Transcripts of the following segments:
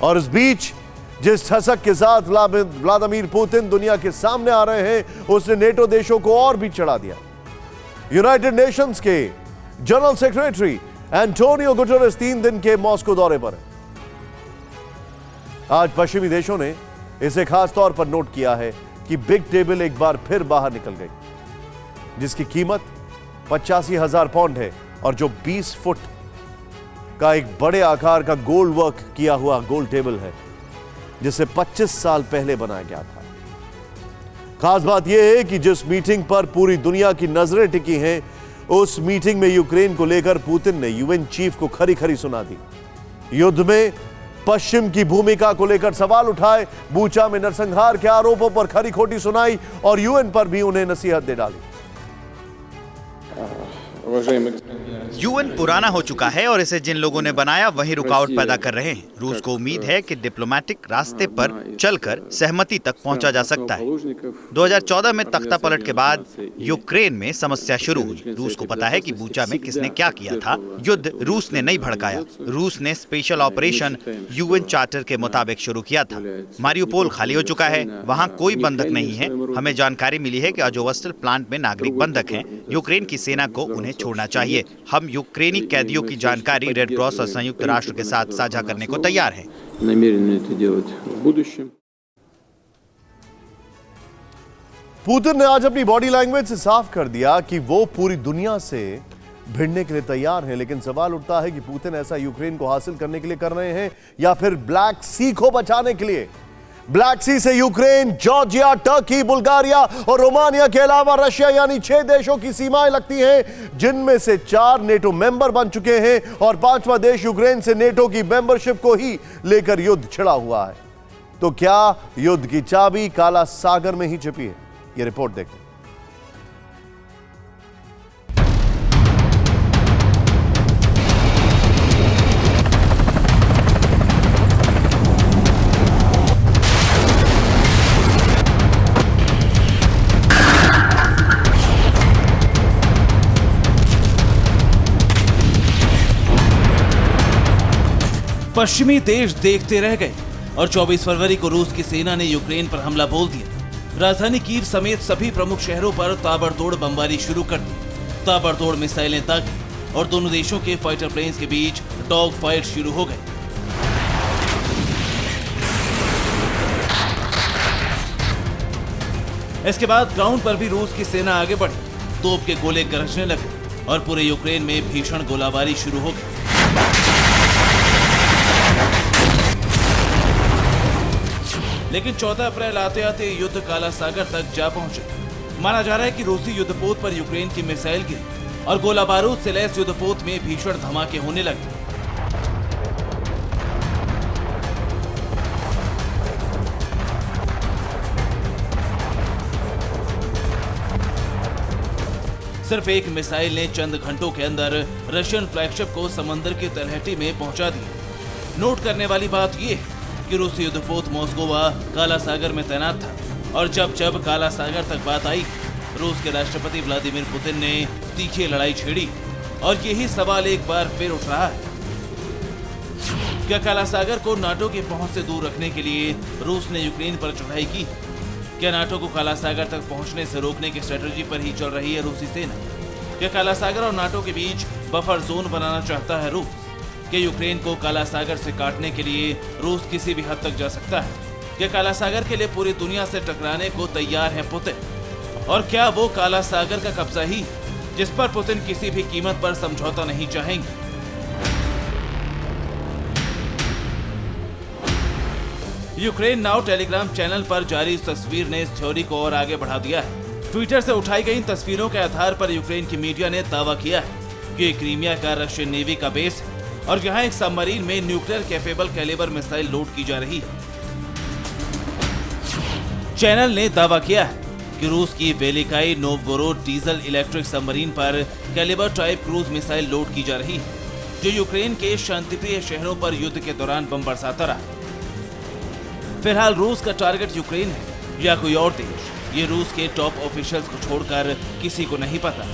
और इस बीच जिस ठसक के साथ व्लादिमीर पुतिन दुनिया के सामने आ रहे हैं, उसने नेटो देशों को और भी चढ़ा दिया। यूनाइटेड नेशंस के जनरल सेक्रेटरी एंटोनियो गुटेरेस 3 दिन के मॉस्को दौरे पर हैं। आज पश्चिमी देशों ने इसे खास तौर पर नोट किया है कि बिग टेबल एक बार फिर बाहर निकल गई, जिसकी कीमत 85,000 पाउंड है और जो 20 फुट का एक बड़े आकार का गोल्ड वर्क किया हुआ गोल्ड टेबल है, जिसे 25 साल पहले बनाया गया था। खास बात यह है कि जिस मीटिंग पर पूरी दुनिया की नजरें टिकी हैं, उस मीटिंग में यूक्रेन को लेकर पुतिन ने यूएन चीफ को खरी खरी सुना दी। युद्ध में पश्चिम की भूमिका को लेकर सवाल उठाए, बूचा में नरसंहार के आरोपों पर खरी खोटी सुनाई और यूएन पर भी उन्हें नसीहत दे डाली। यूएन पुराना हो चुका है और इसे जिन लोगों ने बनाया वही रुकावट पैदा कर रहे हैं। रूस को उम्मीद है कि डिप्लोमेटिक रास्ते पर चलकर सहमति तक पहुंचा जा सकता है। 2014 में तख्ता पलट के बाद यूक्रेन में समस्या शुरू हुई। रूस को पता है कि बूचा में किसने क्या किया था। युद्ध रूस ने नहीं भड़काया। रूस ने स्पेशल ऑपरेशन यूएन चार्टर के मुताबिक शुरू किया था। मारियुपोल खाली हो चुका है, वहाँ कोई बंधक नहीं है। हमें जानकारी मिली है कि अजोवस्टल प्लांट में नागरिक बंधक हैं। यूक्रेन की सेना को उन्हें छोड़ना चाहिए। हम यूक्रेनी कैदियों की जानकारी रेड क्रॉस और संयुक्त राष्ट्र के साथ साझा करने को तैयार हैं। पुतिन ने आज अपनी बॉडी लैंग्वेज से साफ कर दिया कि वो पूरी दुनिया से भिड़ने के लिए तैयार हैं, लेकिन सवाल उठता है कि पुतिन ऐसा यूक्रेन को हासिल करने के लिए कर रहे हैं या फिर ब्लैक सी को बचाने के लिए। ब्लैक सी से यूक्रेन, जॉर्जिया, टर्की, बुल्गारिया और रोमानिया के अलावा रशिया यानी 6 देशों की सीमाएं लगती हैं, जिनमें से 4 नेटो मेंबर बन चुके हैं और 5वां देश यूक्रेन से नेटो की मेंबरशिप को ही लेकर युद्ध छिड़ा हुआ है। तो क्या युद्ध की चाबी काला सागर में ही छिपी है? यह रिपोर्ट देखें। पश्चिमी देश देखते रह गए और 24 फरवरी को रूस की सेना ने यूक्रेन पर हमला बोल दिया। राजधानी कीव समेत सभी प्रमुख शहरों पर ताबड़तोड़ बमबारी शुरू कर दी। ताबड़तोड़ मिसाइलें दागी और दोनों देशों के फाइटर प्लेन्स के बीच डॉग फाइट शुरू हो गए। इसके बाद ग्राउंड पर भी रूस की सेना आगे बढ़ी। तोप के गोले गरजने लगे और पूरे यूक्रेन में भीषण गोलाबारी शुरू हो गई। लेकिन 14 अप्रैल आते आते युद्ध काला सागर तक जा पहुंचे। माना जा रहा है कि रूसी युद्धपोत पर यूक्रेन की मिसाइल गिरी और गोला बारूद से लैस युद्धपोत में भीषण धमाके होने लगे। सिर्फ एक मिसाइल ने चंद घंटों के अंदर रशियन फ्लैगशिप को समंदर की तलहटी में पहुंचा दिया। नोट करने वाली बात यह है कि रूसी युद्धपोत मोस्कोवा काला सागर में तैनात था और जब जब काला सागर तक बात आई, रूस के राष्ट्रपति व्लादिमीर पुतिन ने तीखी लड़ाई छेड़ी और यही सवाल एक बार फिर उठ रहा है। क्या काला सागर को नाटो की पहुंच से दूर रखने के लिए रूस ने यूक्रेन पर चढ़ाई की? क्या नाटो को काला सागर तक पहुंचने से रोकने की स्ट्रेटजी पर ही चल रही है रूसी सेना? क्या काला सागर और नाटो के बीच बफर जोन बनाना चाहता है रूस? क्या यूक्रेन को काला सागर से काटने के लिए रूस किसी भी हद तक जा सकता है? क्या काला सागर के लिए पूरी दुनिया से टकराने को तैयार है पुतिन? और क्या वो काला सागर का कब्जा ही जिस पर पुतिन किसी भी कीमत पर समझौता नहीं चाहेंगे? यूक्रेन नाउ टेलीग्राम चैनल पर जारी इस तस्वीर ने इस थ्योरी को और आगे बढ़ा दिया है। ट्विटर से उठाई गई तस्वीरों के आधार पर यूक्रेन की मीडिया ने दावा किया है कि क्रीमिया का रशियन नेवी का बेस है और यहाँ एक सबमरीन में nuclear capable calibre missile load की जा रही है। चैनल ने दावा किया है कि रूस की Veliky Novgorod diesel electric submarine पर calibre type cruise missile load की जा रही है, जो यूक्रेन के शांतिप्रिय शहरों पर युद्ध के दौरान बम बरसाता रहा। फिलहाल रूस का टारगेट यूक्रेन है या कोई और देश, ये रूस के टॉप ऑफिशियल्स को छोड़कर किसी को नहीं पता।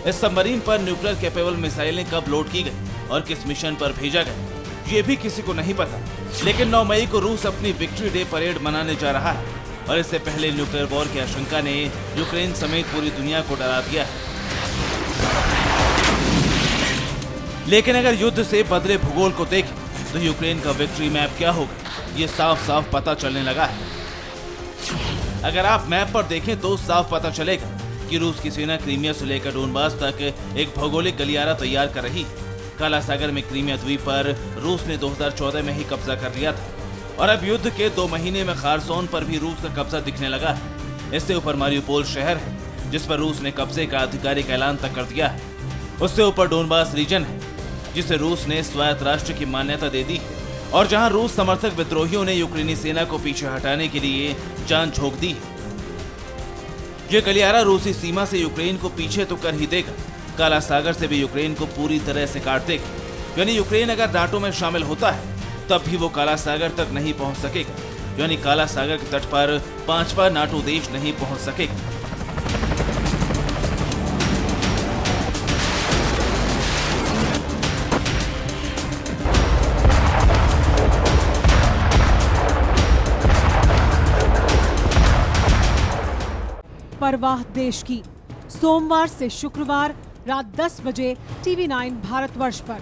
इस सबमरीन पर न्यूक्लियर कैपेबल मिसाइलें कब लोड की गई और किस मिशन पर भेजा गया, ये भी किसी को नहीं पता। लेकिन 9 मई को रूस अपनी विक्ट्री डे परेड मनाने जा रहा है और इससे पहले न्यूक्लियर वॉर की आशंका ने यूक्रेन समेत पूरी दुनिया को डरा दिया है। लेकिन अगर युद्ध से बदले भूगोल को देखें तो यूक्रेन का विक्ट्री मैप क्या होगा ये साफ साफ पता चलने लगा है। अगर आप मैप पर देखें तो साफ पता चलेगा कि रूस की सेना क्रीमिया से लेकर डोनबास तक एक भौगोलिक गलियारा तैयार कर रही। काला सागर में क्रीमिया द्वीप पर रूस ने 2014 में ही कब्जा कर लिया था और अब युद्ध के 2 महीने में खारसोन पर भी रूस का कब्जा दिखने लगा है। इससे ऊपर मारियुपोल शहर है जिस पर रूस ने कब्जे का आधिकारिक ऐलान तक कर दिया है। उससे ऊपर डोनबास रीजन है जिसे रूस ने स्वायत्त राष्ट्र की मान्यता दे दी और जहां रूस समर्थक विद्रोहियों ने यूक्रेनी सेना को पीछे हटाने के लिए जान झोंक दी। ये गलियारा रूसी सीमा से यूक्रेन को पीछे तो कर ही देगा, काला सागर से भी यूक्रेन को पूरी तरह से काट देगा। यानी यूक्रेन अगर नाटो में शामिल होता है तब भी वो काला सागर तक नहीं पहुंच सकेगा। यानी काला सागर के तट पर 5वां नाटो देश नहीं पहुंच सकेगा। परवाह देश की, सोमवार से शुक्रवार रात 10 बजे TV9 भारतवर्ष पर।